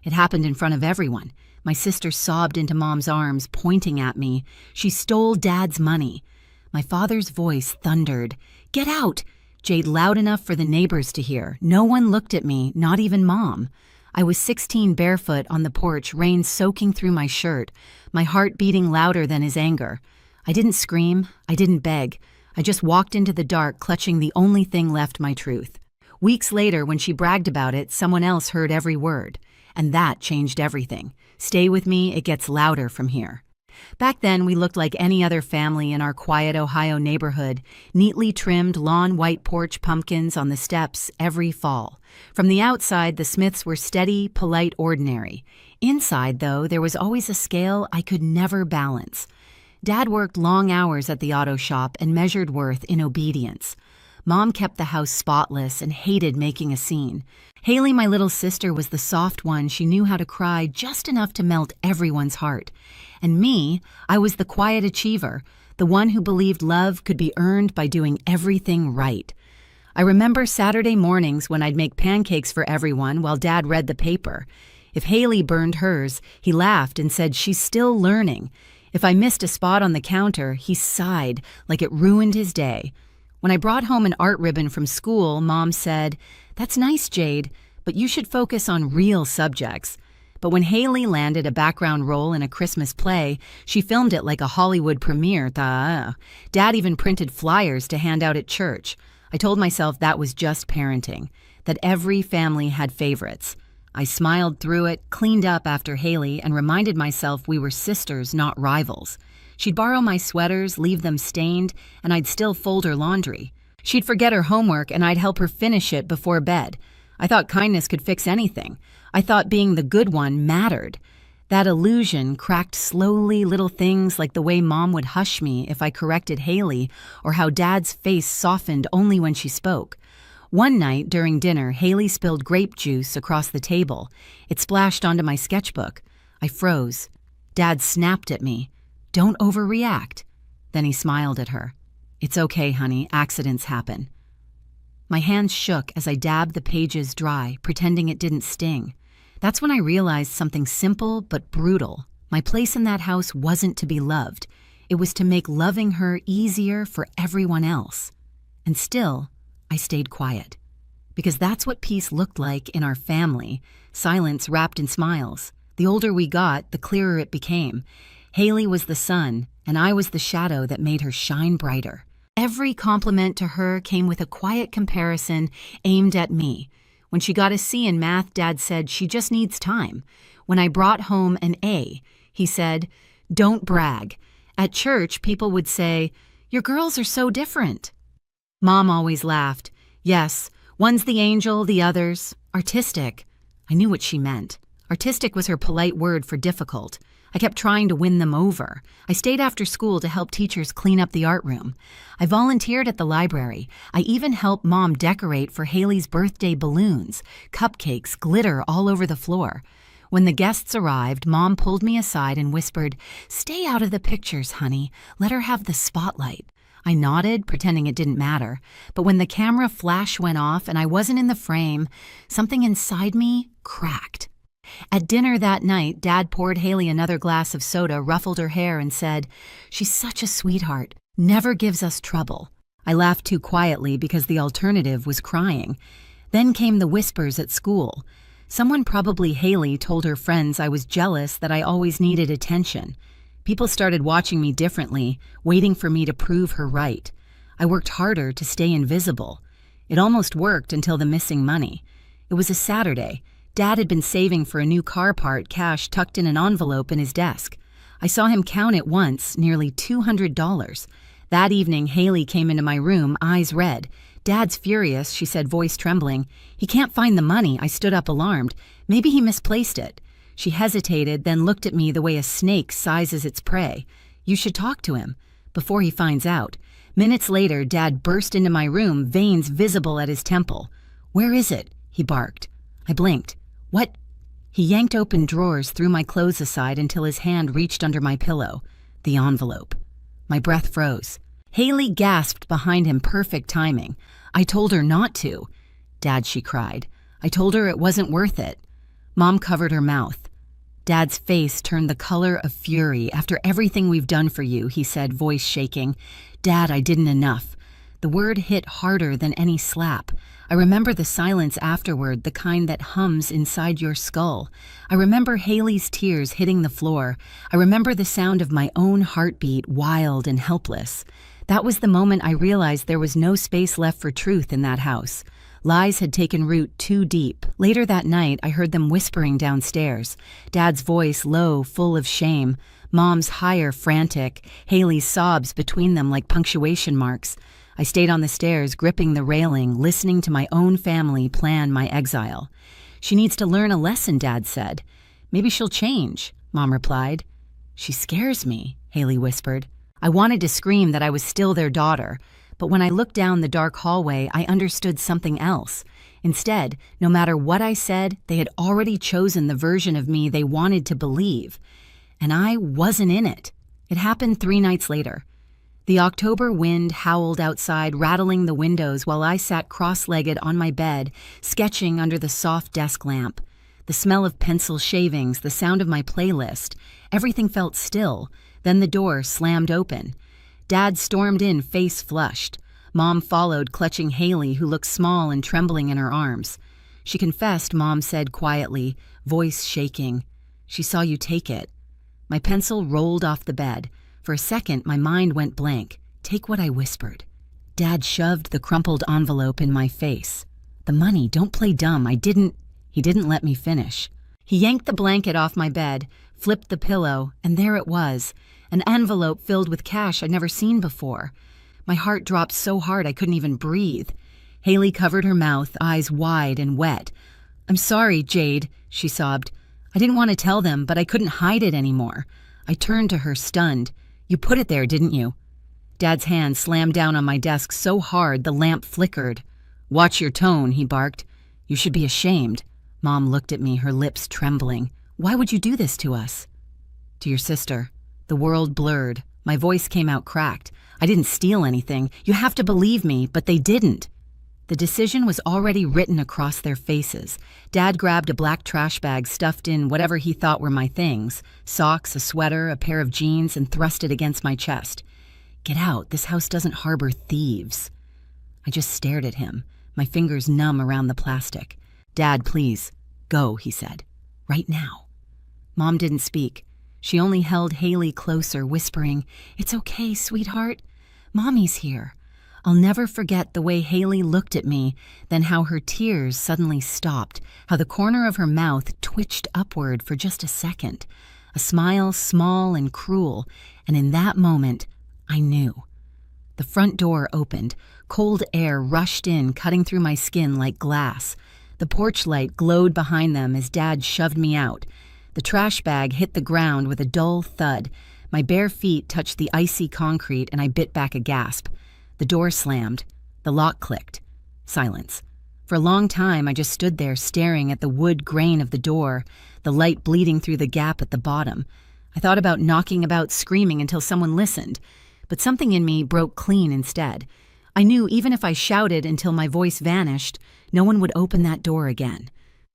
It happened in front of everyone. My sister sobbed into Mom's arms, pointing at me. She stole Dad's money. My father's voice thundered, "Get out!" Jade loud enough for the neighbors to hear. No one looked at me, not even Mom. I was 16 barefoot on the porch, rain soaking through my shirt, my heart beating louder than his anger. I didn't scream, I didn't beg. I just walked into the dark, clutching the only thing left, my truth. Weeks later, when she bragged about it, someone else heard every word. And that changed everything. Stay with me, it gets louder from here. Back then, we looked like any other family in our quiet Ohio neighborhood, neatly trimmed lawn white porch pumpkins on the steps every fall. From the outside, the Smiths were steady, polite, ordinary. Inside, though, there was always a scale I could never balance. Dad worked long hours at the auto shop and measured worth in obedience. Mom kept the house spotless and hated making a scene. Haley, my little sister, was the soft one. She knew how to cry just enough to melt everyone's heart. And me, I was the quiet achiever, the one who believed love could be earned by doing everything right. I remember Saturday mornings when I'd make pancakes for everyone while Dad read the paper. If Haley burned hers, he laughed and said she's still learning. If I missed a spot on the counter, he sighed like it ruined his day. When I brought home an art ribbon from school, Mom said, "That's nice, Jade, but you should focus on real subjects." But when Haley landed a background role in a Christmas play, she filmed it like a Hollywood premiere. Dad even printed flyers to hand out at church. I told myself that was just parenting, that every family had favorites. I smiled through it, cleaned up after Haley, and reminded myself we were sisters, not rivals. She'd borrow my sweaters, leave them stained, and I'd still fold her laundry. She'd forget her homework, and I'd help her finish it before bed. I thought kindness could fix anything. I thought being the good one mattered. That illusion cracked slowly, little things like the way Mom would hush me if I corrected Haley, or how Dad's face softened only when she spoke. One night during dinner, Haley spilled grape juice across the table. It splashed onto my sketchbook. I froze. Dad snapped at me. "Don't overreact." Then he smiled at her. "It's okay, honey. Accidents happen." My hands shook as I dabbed the pages dry, pretending it didn't sting. That's when I realized something simple but brutal. My place in that house wasn't to be loved. It was to make loving her easier for everyone else. And still, I stayed quiet. Because that's what peace looked like in our family, silence wrapped in smiles. The older we got, the clearer it became. Haley was the sun, and I was the shadow that made her shine brighter. Every compliment to her came with a quiet comparison aimed at me. When she got a C in math, Dad said she just needs time. When I brought home an A, he said, "Don't brag." At church, people would say, "Your girls are so different." Mom always laughed. "Yes, one's the angel, the other's artistic." I knew what she meant. Artistic was her polite word for difficult. I kept trying to win them over. I stayed after school to help teachers clean up the art room. I volunteered at the library. I even helped Mom decorate for Haley's birthday balloons, cupcakes, glitter all over the floor. When the guests arrived, Mom pulled me aside and whispered, "Stay out of the pictures, honey. Let her have the spotlight." I nodded, pretending it didn't matter. But when the camera flash went off and I wasn't in the frame, something inside me cracked. At dinner that night, Dad poured Haley another glass of soda, ruffled her hair, and said, "She's such a sweetheart, never gives us trouble." I laughed too quietly because the alternative was crying. Then came the whispers at school. Someone, probably Haley, told her friends I was jealous that I always needed attention. People started watching me differently, waiting for me to prove her right. I worked harder to stay invisible. It almost worked until the missing money. It was a Saturday. Dad had been saving for a new car part, cash tucked in an envelope in his desk. I saw him count it once, nearly $200. That evening, Haley came into my room, eyes red. "Dad's furious," she said, voice trembling. "He can't find the money." I stood up alarmed. "Maybe he misplaced it." She hesitated, then looked at me the way a snake sizes its prey. "You should talk to him before he finds out." Minutes later, Dad burst into my room, veins visible at his temple. "Where is it?" he barked. I blinked. "What?" He yanked open drawers, threw my clothes aside until his hand reached under my pillow. The envelope. My breath froze. Haley gasped behind him, perfect timing. "I told her not to." "Dad," she cried. "I told her it wasn't worth it." Mom covered her mouth. Dad's face turned the color of fury. "After everything we've done for you," he said, voice shaking. "Dad, I didn't enough." The word hit harder than any slap. I remember the silence afterward, the kind that hums inside your skull. I remember Haley's tears hitting the floor. I remember the sound of my own heartbeat, wild and helpless. That was the moment I realized there was no space left for truth in that house. Lies had taken root too deep. Later that night, I heard them whispering downstairs. Dad's voice low, full of shame. Mom's higher, frantic. Haley's sobs between them like punctuation marks. I stayed on the stairs, gripping the railing, listening to my own family plan my exile. "She needs to learn a lesson," Dad said. "Maybe she'll change," Mom replied. "She scares me," Haley whispered. I wanted to scream that I was still their daughter, but when I looked down the dark hallway, I understood something else. Instead, no matter what I said, they had already chosen the version of me they wanted to believe. And I wasn't in it. It happened 3 nights later. The October wind howled outside, rattling the windows while I sat cross-legged on my bed, sketching under the soft desk lamp. The smell of pencil shavings, the sound of my playlist, everything felt still. Then the door slammed open. Dad stormed in, face flushed. Mom followed, clutching Haley, who looked small and trembling in her arms. "She confessed," Mom said quietly, voice shaking. "She saw you take it." My pencil rolled off the bed. For a second, my mind went blank. Take what I whispered. Dad shoved the crumpled envelope in my face. "The money, don't play dumb. He didn't let me finish." He yanked the blanket off my bed, flipped the pillow, and there it was, an envelope filled with cash I'd never seen before. My heart dropped so hard I couldn't even breathe. Haley covered her mouth, eyes wide and wet. "I'm sorry, Jade," she sobbed. "I didn't want to tell them, but I couldn't hide it anymore." I turned to her, stunned. "You put it there, didn't you?" Dad's hand slammed down on my desk so hard the lamp flickered. "Watch your tone," he barked. "You should be ashamed." Mom looked at me, her lips trembling. "Why would you do this to us?" "To your sister." The world blurred. My voice came out cracked. "I didn't steal anything. You have to believe me, but they didn't." The decision was already written across their faces. Dad grabbed a black trash bag stuffed in whatever he thought were my things, socks, a sweater, a pair of jeans, and thrust it against my chest. "Get out. This house doesn't harbor thieves." I just stared at him, my fingers numb around the plastic. "Dad, please. Go," he said. "Right now." Mom didn't speak. She only held Haley closer, whispering, "It's okay, sweetheart. Mommy's here." I'll never forget the way Haley looked at me, then how her tears suddenly stopped, how the corner of her mouth twitched upward for just a second. A smile small and cruel, and in that moment, I knew. The front door opened. Cold air rushed in, cutting through my skin like glass. The porch light glowed behind them as Dad shoved me out. The trash bag hit the ground with a dull thud. My bare feet touched the icy concrete, and I bit back a gasp. The door slammed. The lock clicked. Silence. For a long time, I just stood there staring at the wood grain of the door, the light bleeding through the gap at the bottom. I thought about knocking about, screaming until someone listened, but something in me broke clean instead. I knew even if I shouted until my voice vanished, no one would open that door again.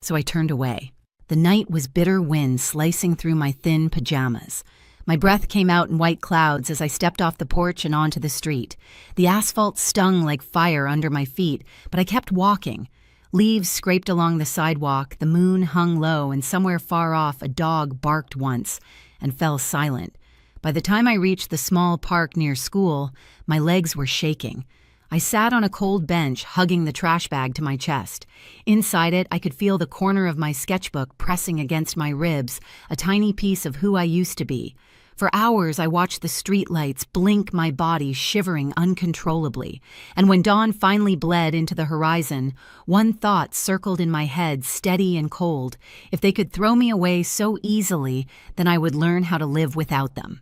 So I turned away. The night was bitter wind slicing through my thin pajamas. My breath came out in white clouds as I stepped off the porch and onto the street. The asphalt stung like fire under my feet, but I kept walking. Leaves scraped along the sidewalk, the moon hung low, and somewhere far off a dog barked once and fell silent. By the time I reached the small park near school, my legs were shaking. I sat on a cold bench, hugging the trash bag to my chest. Inside it, I could feel the corner of my sketchbook pressing against my ribs, a tiny piece of who I used to be. For hours, I watched the streetlights blink my body, shivering uncontrollably. And when dawn finally bled into the horizon, one thought circled in my head, steady and cold. If they could throw me away so easily, then I would learn how to live without them.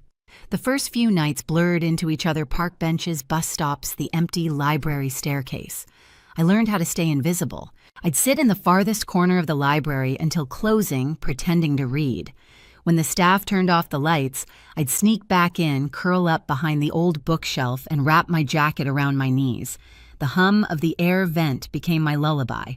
The first few nights blurred into each other: park benches, bus stops, the empty library staircase. I learned how to stay invisible. I'd sit in the farthest corner of the library until closing, pretending to read. When the staff turned off the lights, I'd sneak back in, curl up behind the old bookshelf, and wrap my jacket around my knees. The hum of the air vent became my lullaby.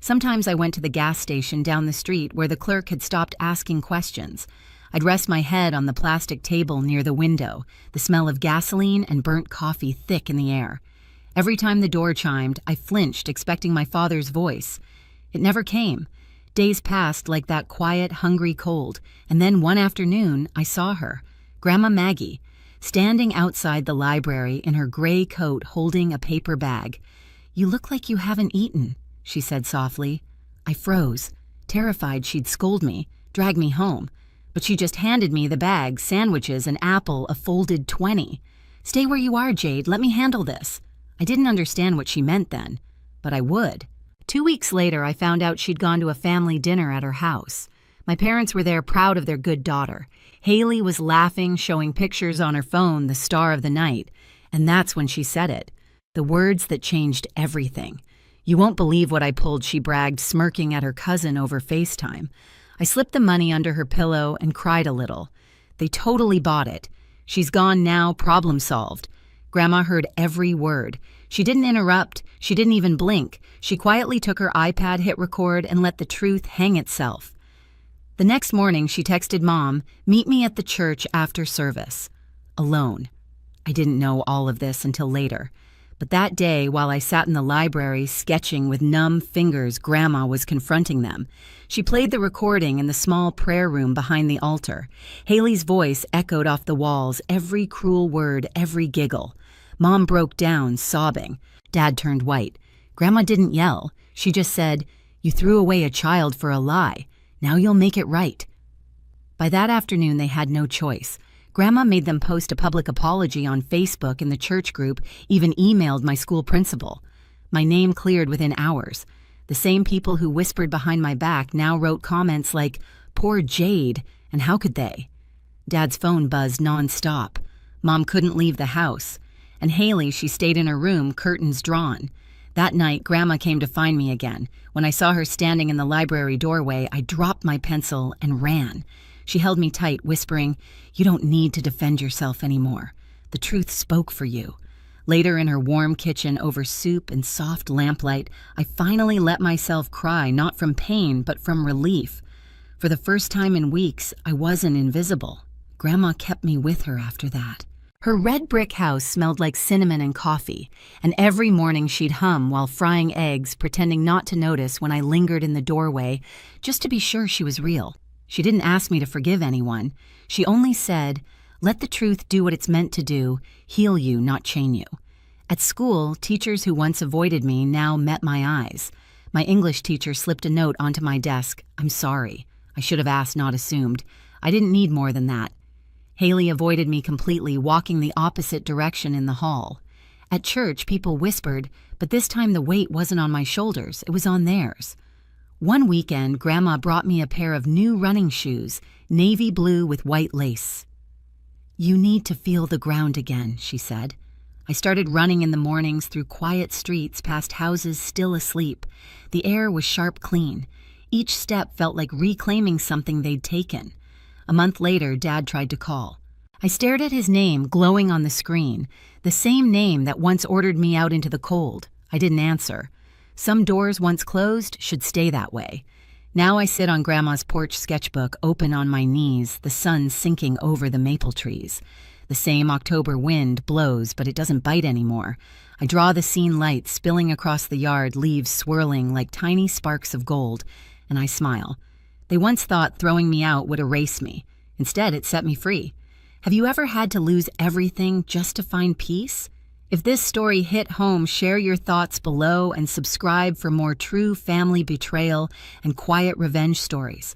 Sometimes I went to the gas station down the street where the clerk had stopped asking questions. I'd rest my head on the plastic table near the window, the smell of gasoline and burnt coffee thick in the air. Every time the door chimed, I flinched, expecting my father's voice. It never came. Days passed like that quiet, hungry cold, and then one afternoon I saw her, Grandma Maggie, standing outside the library in her gray coat holding a paper bag. "You look like you haven't eaten," she said softly. I froze, terrified she'd scold me, drag me home. But she just handed me the bag, sandwiches, an apple, a folded 20. "Stay where you are, Jade. Let me handle this." I didn't understand what she meant then, but I would. 2 weeks later, I found out she'd gone to a family dinner at her house. My parents were there, proud of their good daughter. Haley was laughing, showing pictures on her phone, the star of the night. And that's when she said it. The words that changed everything. "You won't believe what I pulled," she bragged, smirking at her cousin over FaceTime. I slipped the money under her pillow and cried a little. They totally bought it. "She's gone now, problem solved." Grandma heard every word. She didn't interrupt. She didn't even blink. She quietly took her iPad, hit record, and let the truth hang itself. The next morning, she texted Mom, "Meet me at the church after service." Alone. I didn't know all of this until later. But that day, while I sat in the library sketching with numb fingers, Grandma was confronting them. She played the recording in the small prayer room behind the altar. Haley's voice echoed off the walls, every cruel word, every giggle. Mom broke down, sobbing. Dad turned white. Grandma didn't yell. She just said, "You threw away a child for a lie. Now you'll make it right." By that afternoon, they had no choice. Grandma made them post a public apology on Facebook in the church group, even emailed my school principal. My name cleared within hours. The same people who whispered behind my back now wrote comments like, "Poor Jade," and "How could they?" Dad's phone buzzed nonstop. Mom couldn't leave the house. And Haley, she stayed in her room, curtains drawn. That night, Grandma came to find me again. When I saw her standing in the library doorway, I dropped my pencil and ran. She held me tight, whispering, "You don't need to defend yourself anymore. The truth spoke for you." Later, in her warm kitchen over soup and soft lamplight, I finally let myself cry, not from pain, but from relief. For the first time in weeks, I wasn't invisible. Grandma kept me with her after that. Her red brick house smelled like cinnamon and coffee, and every morning she'd hum while frying eggs, pretending not to notice when I lingered in the doorway, just to be sure she was real. She didn't ask me to forgive anyone. She only said, "Let the truth do what it's meant to do, heal you, not chain you." At school, teachers who once avoided me now met my eyes. My English teacher slipped a note onto my desk. "I'm sorry. I should have asked, not assumed. I didn't need more than that." Haley avoided me completely, walking the opposite direction in the hall. At church, people whispered, but this time the weight wasn't on my shoulders, it was on theirs. One weekend, Grandma brought me a pair of new running shoes, navy blue with white lace. "You need to feel the ground again," she said. I started running in the mornings through quiet streets past houses still asleep. The air was sharp clean. Each step felt like reclaiming something they'd taken. A month later, Dad tried to call. I stared at his name glowing on the screen, the same name that once ordered me out into the cold. I didn't answer. Some doors once closed should stay that way. Now I sit on Grandma's porch sketchbook, open on my knees, the sun sinking over the maple trees. The same October wind blows, but it doesn't bite anymore. I draw the scene light spilling across the yard, leaves swirling like tiny sparks of gold, and I smile. They once thought throwing me out would erase me. Instead, it set me free. Have you ever had to lose everything just to find peace? If this story hit home, share your thoughts below and subscribe for more true family betrayal and quiet revenge stories.